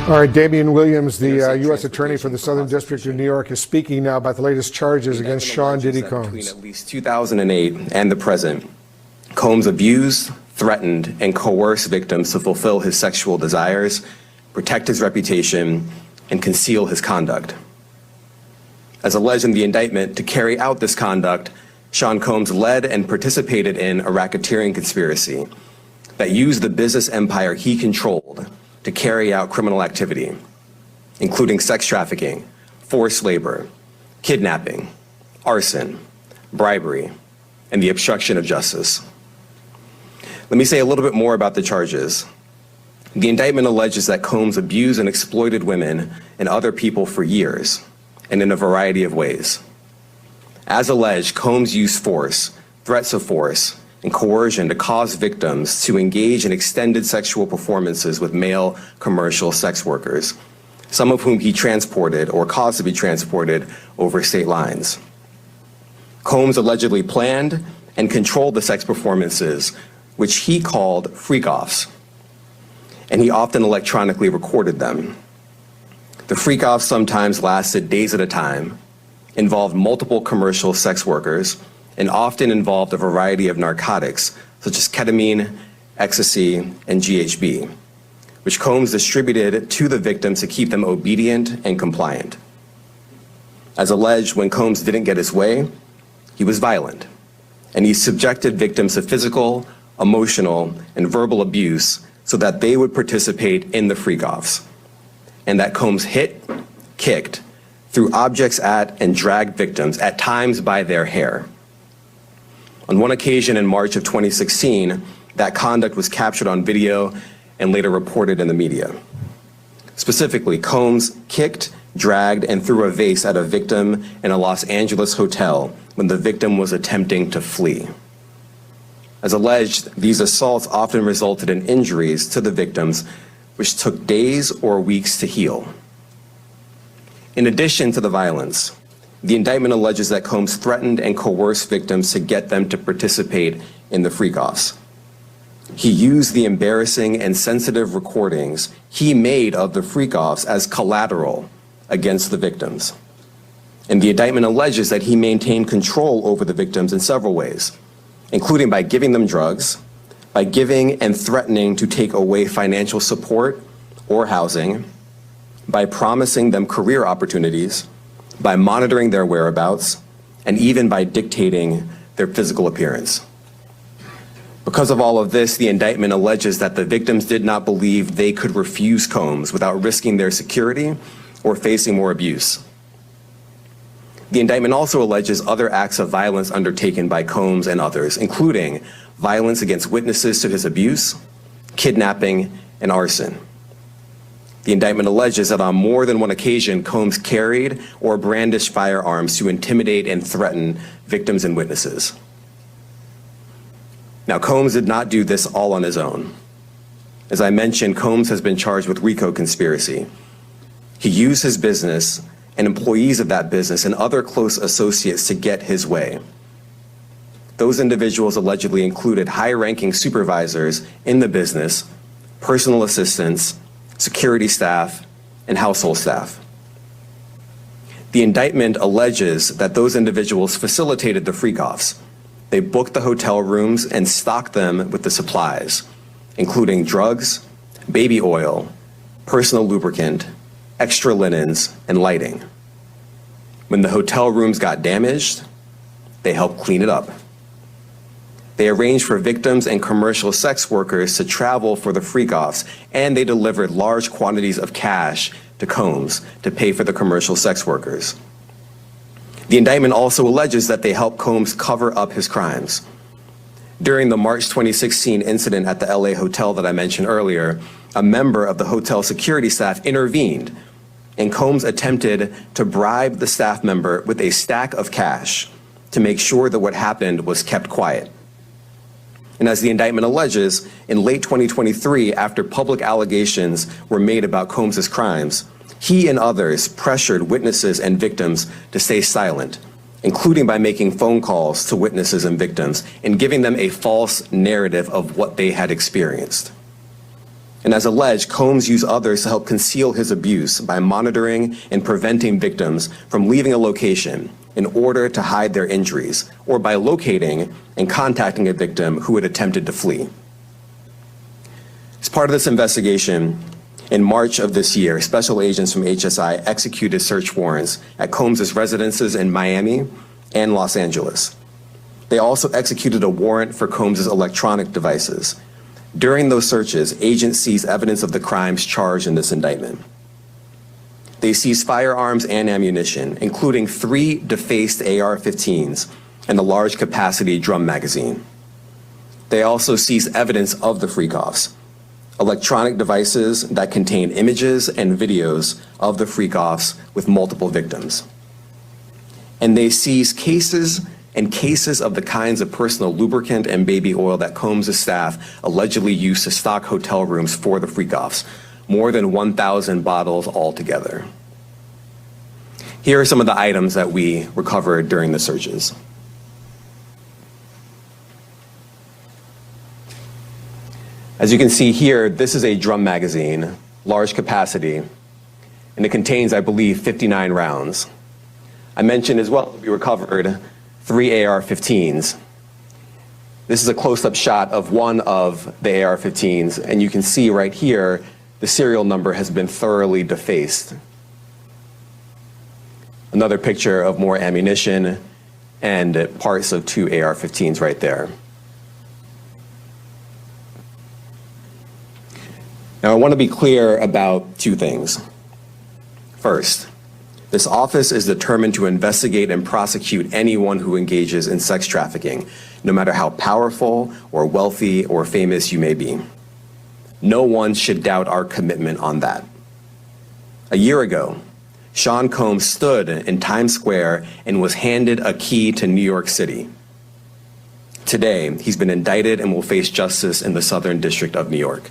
All right, Damian Williams, the U.S. Attorney for the Southern District of New York, is speaking now about the latest charges against Sean Diddy Combs. Between at least 2008 and the present, Combs abused, threatened, and coerced victims to fulfill his sexual desires, protect his reputation, and conceal his conduct. As alleged in the indictment, to carry out this conduct, Sean Combs led and participated in a racketeering conspiracy that used the business empire he controlled to carry out criminal activity, including sex trafficking, forced labor, kidnapping, arson, bribery, and the obstruction of justice. Let me say a little bit more about the charges. The indictment alleges that Combs abused and exploited women and other people for years, and in a variety of ways. As alleged, Combs used force, threats of force, and coercion to cause victims to engage in extended sexual performances with male commercial sex workers, some of whom he transported or caused to be transported over state lines. Combs allegedly planned and controlled the sex performances, which he called freak-offs, and he often electronically recorded them. The freak-offs sometimes lasted days at a time, involved multiple commercial sex workers, and often involved a variety of narcotics, such as ketamine, ecstasy, and GHB, which Combs distributed to the victims to keep them obedient and compliant. As alleged, when Combs didn't get his way, he was violent, and he subjected victims to physical, emotional, and verbal abuse so that they would participate in the freak-offs, and that Combs hit, kicked, threw objects at, and dragged victims, at times by their hair. On one occasion in March of 2016, that conduct was captured on video and later reported in the media. Specifically, Combs kicked, dragged, and threw a vase at a victim in a Los Angeles hotel when the victim was attempting to flee. As alleged, these assaults often resulted in injuries to the victims, which took days or weeks to heal. In addition to the violence, the indictment alleges that Combs threatened and coerced victims to get them to participate in the freak-offs. He used the embarrassing and sensitive recordings he made of the freak-offs as collateral against the victims. And the indictment alleges that he maintained control over the victims in several ways, including by giving them drugs, by giving and threatening to take away financial support or housing, by promising them career opportunities, by monitoring their whereabouts, and even by dictating their physical appearance. Because of all of this, the indictment alleges that the victims did not believe they could refuse Combs without risking their security or facing more abuse. The indictment also alleges other acts of violence undertaken by Combs and others, including violence against witnesses to his abuse, kidnapping, and arson. The indictment alleges that on more than one occasion, Combs carried or brandished firearms to intimidate and threaten victims and witnesses. Now, Combs did not do this all on his own. As I mentioned, Combs has been charged with RICO conspiracy. He used his business and employees of that business and other close associates to get his way. Those individuals allegedly included high-ranking supervisors in the business, personal assistants, security staff, and household staff. The indictment alleges that those individuals facilitated the freak-offs. They booked the hotel rooms and stocked them with the supplies, including drugs, baby oil, personal lubricant, extra linens, and lighting. When the hotel rooms got damaged, they helped clean it up. They arranged for victims and commercial sex workers to travel for the freak-offs, and they delivered large quantities of cash to Combs to pay for the commercial sex workers. The indictment also alleges that they helped Combs cover up his crimes. During the March 2016 incident at the LA hotel that I mentioned earlier, a member of the hotel security staff intervened, and Combs attempted to bribe the staff member with a stack of cash to make sure that what happened was kept quiet. And as the indictment alleges, in late 2023, after public allegations were made about Combs' crimes, he and others pressured witnesses and victims to stay silent, including by making phone calls to witnesses and victims and giving them a false narrative of what they had experienced. And as alleged, Combs used others to help conceal his abuse by monitoring and preventing victims from leaving a location in order to hide their injuries, or by locating and contacting a victim who had attempted to flee. As part of this investigation, in March of this year, special agents from HSI executed search warrants at Combs' residences in Miami and Los Angeles. They also executed a warrant for Combs' electronic devices. During those searches, agents seized evidence of the crimes charged in this indictment. They seized firearms and ammunition, including 3 defaced AR-15s and a large capacity drum magazine. They also seized evidence of the freak-offs, electronic devices that contain images and videos of the freak-offs with multiple victims. And they seized cases and cases of the kinds of personal lubricant and baby oil that Combs' staff allegedly used to stock hotel rooms for the freak-offs, more than 1,000 bottles altogether. Here are some of the items that we recovered during the searches. As you can see here, this is a drum magazine, large capacity, and it contains, I believe, 59 rounds. I mentioned as well, we recovered 3 AR-15s. This is a close-up shot of one of the AR-15s, and you can see right here, the serial number has been thoroughly defaced. Another picture of more ammunition and parts of 2 AR-15s right there. Now, I want to be clear about 2 things. First, this office is determined to investigate and prosecute anyone who engages in sex trafficking, no matter how powerful or wealthy or famous you may be. No one should doubt our commitment on that. A year ago, Sean Combs stood in Times Square and was handed a key to New York City. Today, he's been indicted and will face justice in the Southern District of New York.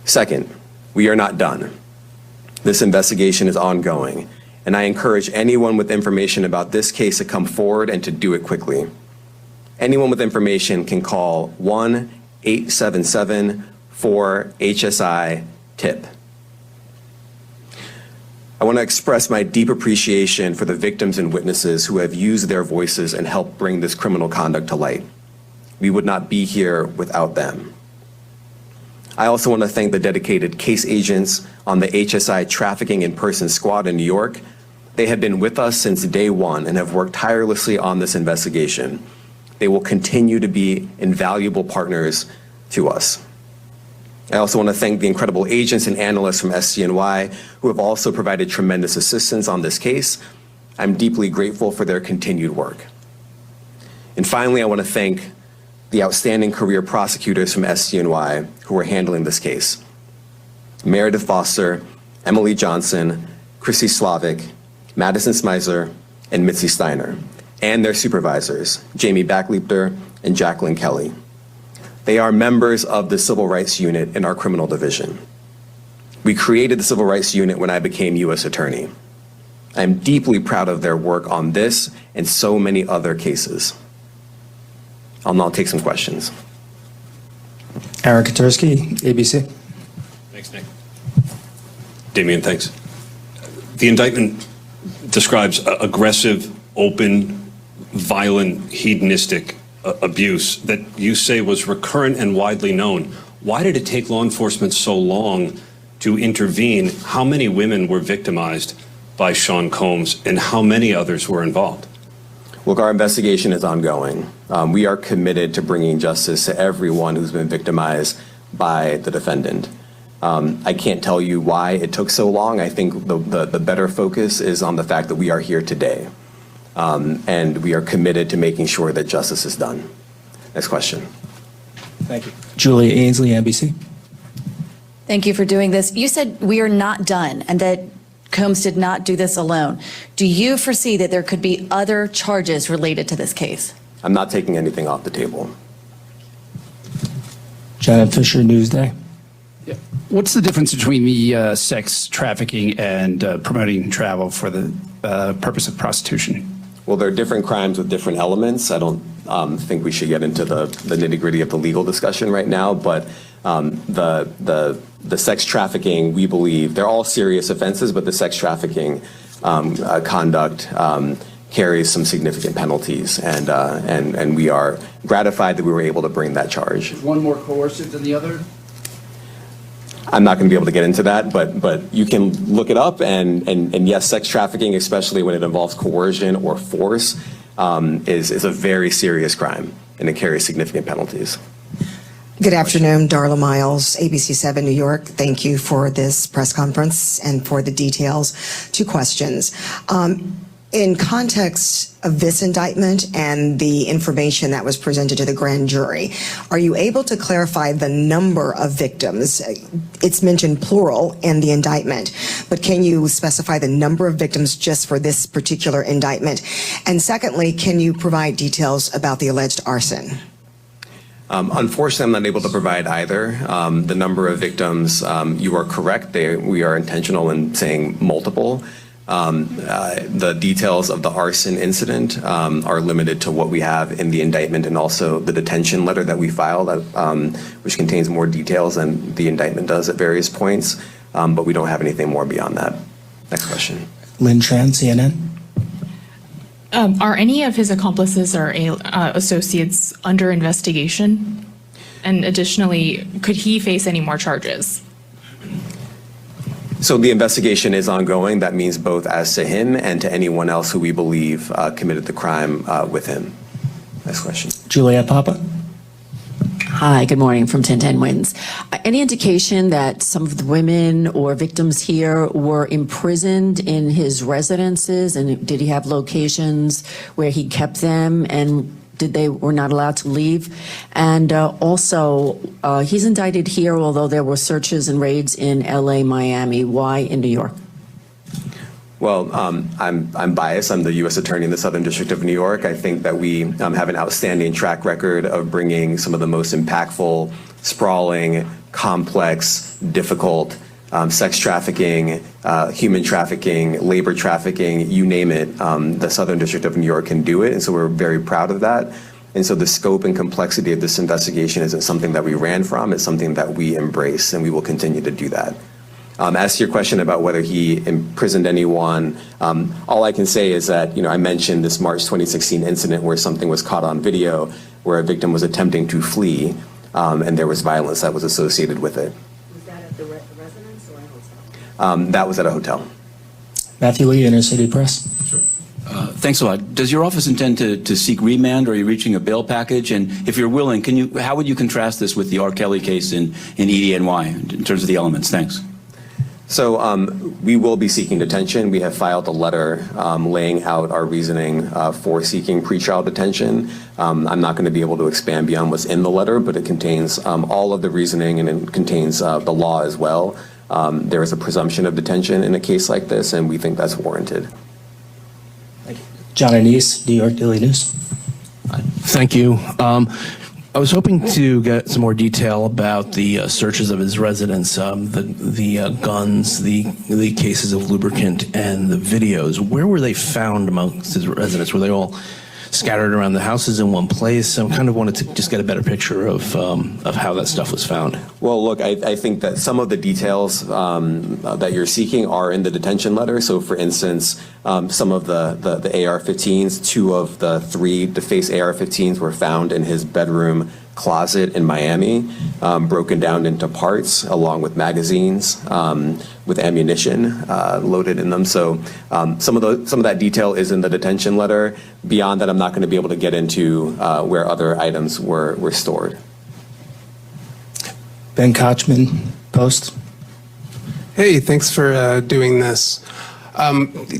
Second, we are not done. This investigation is ongoing, and I encourage anyone with information about this case to come forward and to do it quickly. Anyone with information can call 1-877-4HSI-TIP. I want to express my deep appreciation for the victims and witnesses who have used their voices and helped bring this criminal conduct to light. We would not be here without them. I also want to thank the dedicated case agents on the HSI Trafficking in Person Squad in New York. They have been with us since day one and have worked tirelessly on this investigation. They will continue to be invaluable partners to us. I also want to thank the incredible agents and analysts from SCNY who have also provided tremendous assistance on this case. I'm deeply grateful for their continued work. And finally, I want to thank the outstanding career prosecutors from SCNY who are handling this case. Meredith Foster, Emily Johnson, Chrissy Slavic, Madison Smizer, and Mitzi Steiner, and their supervisors, Jamie Backleapter and Jacqueline Kelly. They are members of the Civil Rights Unit in our criminal division. We created the Civil Rights Unit when I became U.S. Attorney. I'm deeply proud of their work on this and so many other cases. I'll now take some questions. Aaron Katursky, ABC. Thanks, Nick. Damian, thanks. The indictment describes aggressive, open, violent, hedonistic abuse that you say was recurrent and widely known. Why did it take law enforcement so long to intervene? How many women were victimized by Sean Combs, and how many others were involved? Look, our investigation is ongoing. We are committed to bringing justice to everyone who's been victimized by the defendant. I can't tell you why it took so long. I think the better focus is on the fact that we are here today. And we are committed to making sure that justice is done. Next question. Thank you. Julia Ainsley, NBC. Thank you for doing this. You said we are not done and that Combs did not do this alone. Do you foresee that there could be other charges related to this case? I'm not taking anything off the table. Janet Fisher, Newsday. Yeah. What's the difference between the sex trafficking and promoting travel for the purpose of prostitution? Well, there are different crimes with different elements. I don't think we should get into the nitty-gritty of the legal discussion right now, but The sex trafficking, we believe, they're all serious offenses, but the sex trafficking conduct carries some significant penalties, and we are gratified that we were able to bring that charge. One more coercive than the other? I'm not going to be able to get into that, but you can look it up, and yes, sex trafficking, especially when it involves coercion or force, is a very serious crime, and it carries significant penalties. Good afternoon, Darla Miles, ABC 7 New York. Thank you for this press conference and for the details. 2 questions. In context of this indictment and the information that was presented to the grand jury, are you able to clarify the number of victims? It's mentioned plural in the indictment, but can you specify the number of victims just for this particular indictment? And secondly, can you provide details about the alleged arson? Unfortunately, I'm not able to provide either. The number of victims, you are correct. We are intentional in saying multiple. The details of the arson incident are limited to what we have in the indictment and also the detention letter that we filed, which contains more details than the indictment does at various points. But we don't have anything more beyond that. Next question. Lynn Tran, CNN. Are any of his accomplices or associates under investigation? And additionally, could he face any more charges? So the investigation is ongoing. That means both as to him and to anyone else who we believe committed the crime with him. Next question. Juliet Papa. Hi, good morning from 1010 Wins. Any indication that some of the women or victims here were imprisoned in his residences, and did he have locations where he kept them, and they were not allowed to leave? And also, he's indicted here, although there were searches and raids in LA, Miami. Why in New York? Well, I'm biased. I'm the U.S. Attorney in the Southern District of New York. I think that we have an outstanding track record of bringing some of the most impactful, sprawling, complex, difficult sex trafficking, human trafficking, labor trafficking, you name it. The Southern District of New York can do it, and so we're very proud of that. And so the scope and complexity of this investigation isn't something that we ran from. It's something that we embrace, and we will continue to do that. As to your question about whether he imprisoned anyone, all I can say is that, I mentioned this March 2016 incident where something was caught on video where a victim was attempting to flee, and there was violence that was associated with it. Was that at the residence or a hotel? That was at a hotel. Matthew Lee, Inner City Press. Thanks a lot. Does your office intend to seek remand, or are you reaching a bail package? And if you're willing, how would you contrast this with the R. Kelly case in EDNY in terms of the elements? Thanks. So we will be seeking detention. We have filed a letter laying out our reasoning for seeking pretrial detention. I'm not going to be able to expand beyond what's in the letter, but it contains all of the reasoning, and it contains the law as well. There is a presumption of detention in a case like this, and we think that's warranted. Thank you. John Anise, New York Daily News. Thank you. I was hoping to get some more detail about the searches of his residence, the guns, the cases of lubricant, and the videos. Where were they found amongst his residence? Were they all scattered around the houses in one place? I kind of wanted to just get a better picture of how that stuff was found. Well, look, I think that some of the details that you're seeking are in the detention letter. So, for instance, some of the AR-15s, 2 of the 3 defaced AR-15s were found in his bedroom closet in Miami, broken down into parts, along with magazines, with ammunition loaded in them. So some of that detail is in the detention letter. Beyond that, I'm not going to be able to get into where other items were stored. Ben Kochman, Post. Hey, thanks for doing this.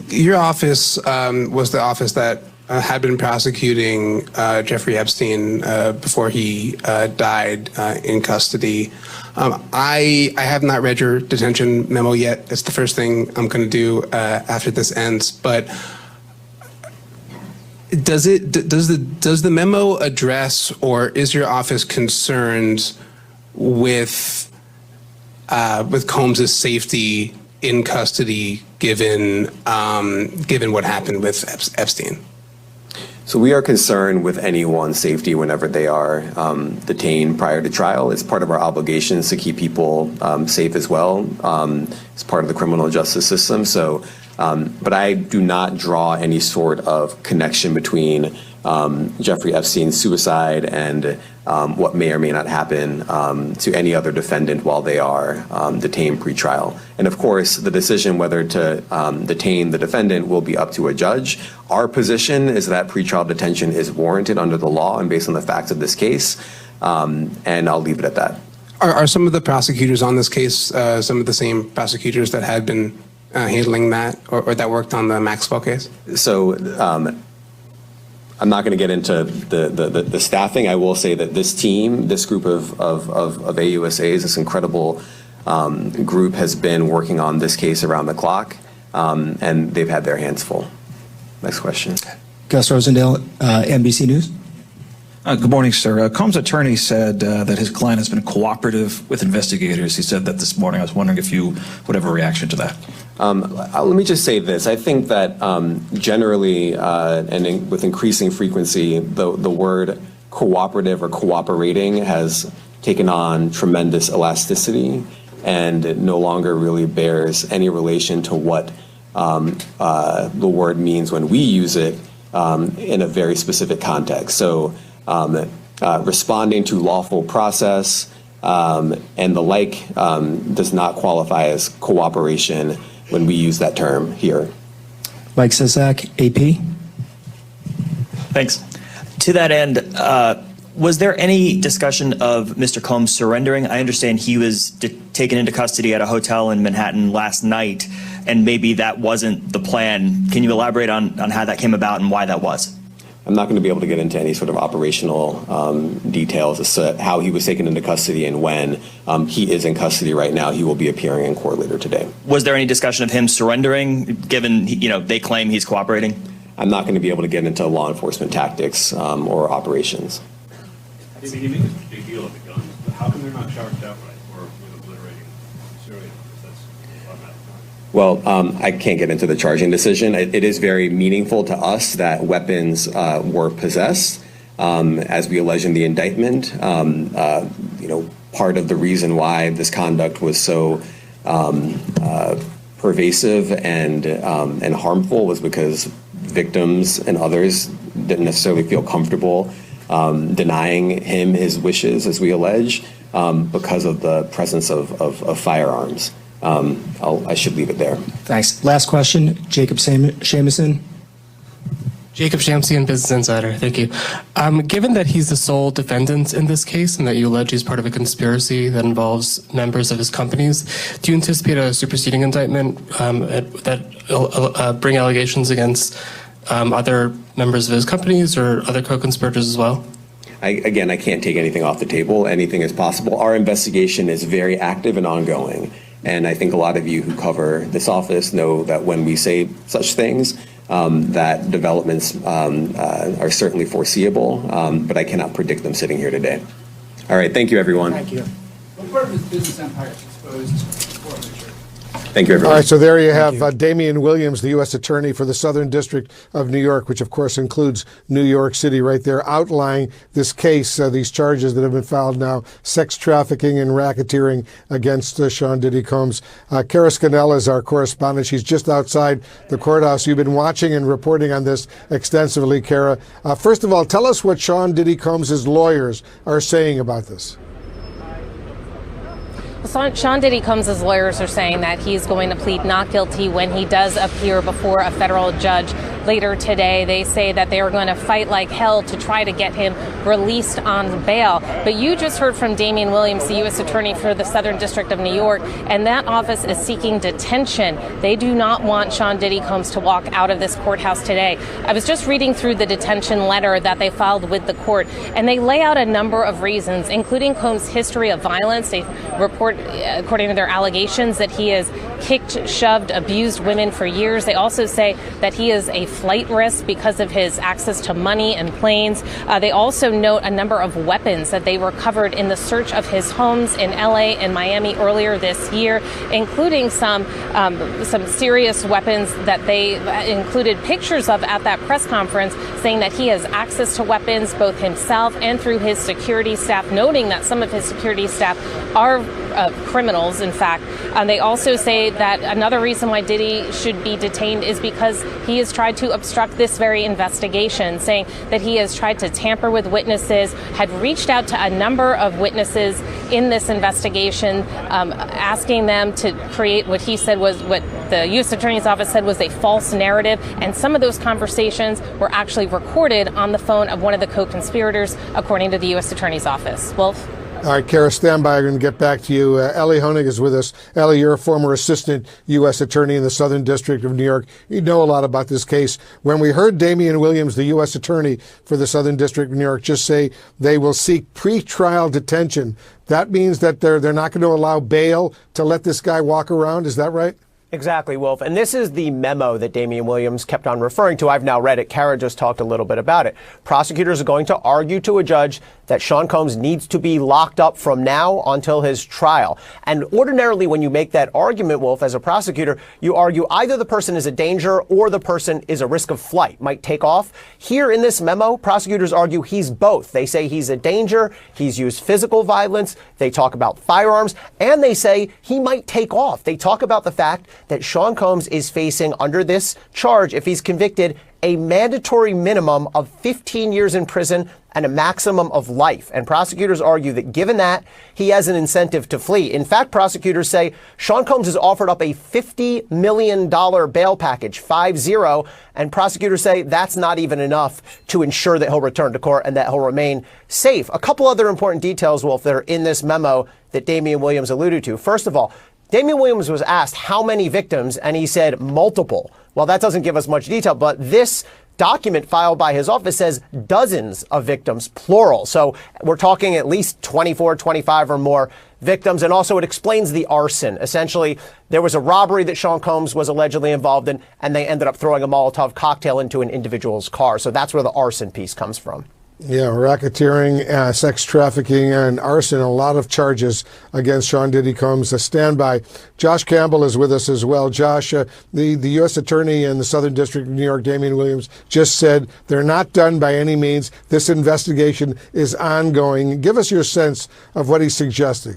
Your office was the office that had been prosecuting Jeffrey Epstein before he died in custody. I have not read your detention memo yet. It's the first thing I'm going to do after this ends. But does the memo address, or is your office concerned with Combs's safety in custody, given what happened with Epstein? So we are concerned with anyone's safety whenever they are detained prior to trial. It's part of our obligations to keep people safe as well. It's part of the criminal justice system. So, but I do not draw any sort of connection between Jeffrey Epstein's suicide and what may or may not happen to any other defendant while they are detained pre-trial. And of course, the decision whether to detain the defendant will be up to a judge. Our position is that pre-trial detention is warranted under the law and based on the facts of this case, and I'll leave it at that. Are some of the prosecutors on this case some of the same prosecutors that had been handling that or that worked on the Maxwell case? So I'm not going to get into the staffing. I will say that this team, this group of AUSAs, this incredible group has been working on this case around the clock, and they've had their hands full. Next question. Gus Rosendale, NBC News. Good morning, sir. Combs' attorney said that his client has been cooperative with investigators. He said that this morning. I was wondering if you would have a reaction to that. Let me just say this. I think that generally and with increasing frequency, the word cooperative or cooperating has taken on tremendous elasticity and no longer really bears any relation to what the word means when we use it in a very specific context. So responding to lawful process and the like does not qualify as cooperation when we use that term here. Mike Sisak, AP. Thanks. To that end, was there any discussion of Mr. Combs surrendering? I understand he was taken into custody at a hotel in Manhattan last night, and maybe that wasn't the plan. Can you elaborate on how that came about and why that was? I'm not going to be able to get into any sort of operational details as to how he was taken into custody and when. He is in custody right now. He will be appearing in court later today. Was there any discussion of him surrendering, given they claim he's cooperating? I'm not going to be able to get into law enforcement tactics or operations. He made a big deal of the guns, but how come they're not charged outright or with obliterating Syria? Well, I can't get into the charging decision. It is very meaningful to us that weapons were possessed, as we allege in the indictment. Part of the reason why this conduct was so pervasive and harmful was because victims and others didn't necessarily feel comfortable denying him his wishes, as we allege, because of the presence of firearms. I should leave it there. Thanks. Last question, Jacob Shamison. Jacob Shamsian, Business Insider. Thank you. Given that he's the sole defendant in this case and that you allege he's part of a conspiracy that involves members of his companies, do you anticipate a superseding indictment that bring allegations against other members of his companies or other co-conspirators as well? I can't take anything off the table. Anything is possible. Our investigation is very active and ongoing. And I think a lot of you who cover this office know that when we say such things, that developments are certainly foreseeable, but I cannot predict them sitting here today. All right, thank you, everyone. Thank you. What part of his business empire is exposed before Richard? Thank you, everyone. All right, so there you have Damian Williams, the U.S. Attorney for the Southern District of New York, which of course includes New York City right there, outlining this case, these charges that have been filed now, sex trafficking and racketeering against Sean Diddy Combs. Kara Scannell is our correspondent. She's just outside the courthouse. You've been watching and reporting on this extensively, Kara. First of all, tell us what Sean Diddy Combs' lawyers are saying about this. Sean Diddy Combs' lawyers are saying that he's going to plead not guilty when he does appear before a federal judge later today. They say that they are going to fight like hell to try to get him released on bail. But you just heard from Damian Williams, the U.S. Attorney for the Southern District of New York, and that office is seeking detention. They do not want Sean Diddy Combs to walk out of this courthouse today. I was just reading through the detention letter that they filed with the court, and they lay out a number of reasons, including Combs' history of violence. They report, according to their allegations, that he has kicked, shoved, abused women for years. They also say that he is a flight risk because of his access to money and planes. They also note a number of weapons that they recovered in the search of his homes in LA and Miami earlier this year, including some serious weapons that they included pictures of at that press conference, saying that he has access to weapons both himself and through his security staff, noting that some of his security staff are criminals, in fact. They also say that another reason why Diddy should be detained is because he has tried to obstruct this very investigation, saying that he has tried to tamper with witnesses, had reached out to a number of witnesses in this investigation, asking them to create what he said was, what the U.S. Attorney's Office said was a false narrative. And some of those conversations were actually recorded on the phone of one of the co-conspirators, according to the U.S. Attorney's Office. Wolf? All right, Kara, stand by. I'm going to get back to you. Ellie Honig is with us. Ellie, you're a former assistant U.S. attorney in the Southern District of New York. You know a lot about this case. When we heard Damian Williams, the U.S. attorney for the Southern District of New York, just say they will seek pre-trial detention, that means that they're not going to allow bail to let this guy walk around. Is that right? Exactly, Wolf. And this is the memo that Damian Williams kept on referring to. I've now read it. Kara just talked a little bit about it. Prosecutors are going to argue to a judge that Sean Combs needs to be locked up from now until his trial. And ordinarily, when you make that argument, Wolf, as a prosecutor, you argue either the person is a danger or the person is a risk of flight, might take off. Here in this memo, prosecutors argue he's both. They say he's a danger, he's used physical violence, they talk about firearms, and they say he might take off. They talk about the fact that Sean Combs is facing, under this charge, if he's convicted, a mandatory minimum of 15 years in prison and a maximum of life. And prosecutors argue that given that, he has an incentive to flee. In fact, prosecutors say Sean Combs has offered up a $50 million bail package, 5-0, and prosecutors say that's not even enough to ensure that he'll return to court and that he'll remain safe. A couple other important details, Wolf, that are in this memo that Damian Williams alluded to. First of all, Damian Williams was asked how many victims, and he said multiple. Well, that doesn't give us much detail, but this document filed by his office says dozens of victims, plural. So we're talking at least 24, 25 or more victims. And also it explains the arson. Essentially, there was a robbery that Sean Combs was allegedly involved in, and they ended up throwing a Molotov cocktail into an individual's car. So that's where the arson piece comes from. Yeah, racketeering, sex trafficking, and arson, a lot of charges against Sean Diddy Combs. Stand by. Josh Campbell is with us as well. Josh, the U.S. Attorney in the Southern District of New York, Damian Williams, just said they're not done by any means. This investigation is ongoing. Give us your sense of what he's suggesting.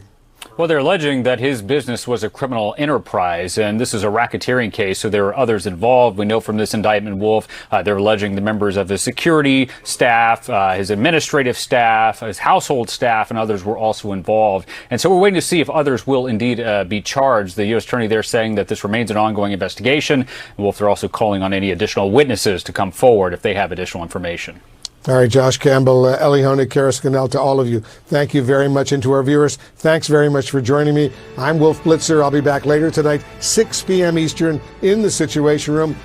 Well, they're alleging that his business was a criminal enterprise, and this is a racketeering case, so there are others involved. We know from this indictment, Wolf, they're alleging the members of his security staff, his administrative staff, his household staff, and others were also involved. And so we're waiting to see if others will indeed be charged. The U.S. Attorney there saying that this remains an ongoing investigation. And Wolf, they're also calling on any additional witnesses to come forward if they have additional information. All right, Josh Campbell, Ellie Honig, Kara Scannell, to all of you, thank you very much. And to our viewers, thanks very much for joining me. I'm Wolf Blitzer. I'll be back later tonight, 6 p.m. Eastern, in the Situation Room.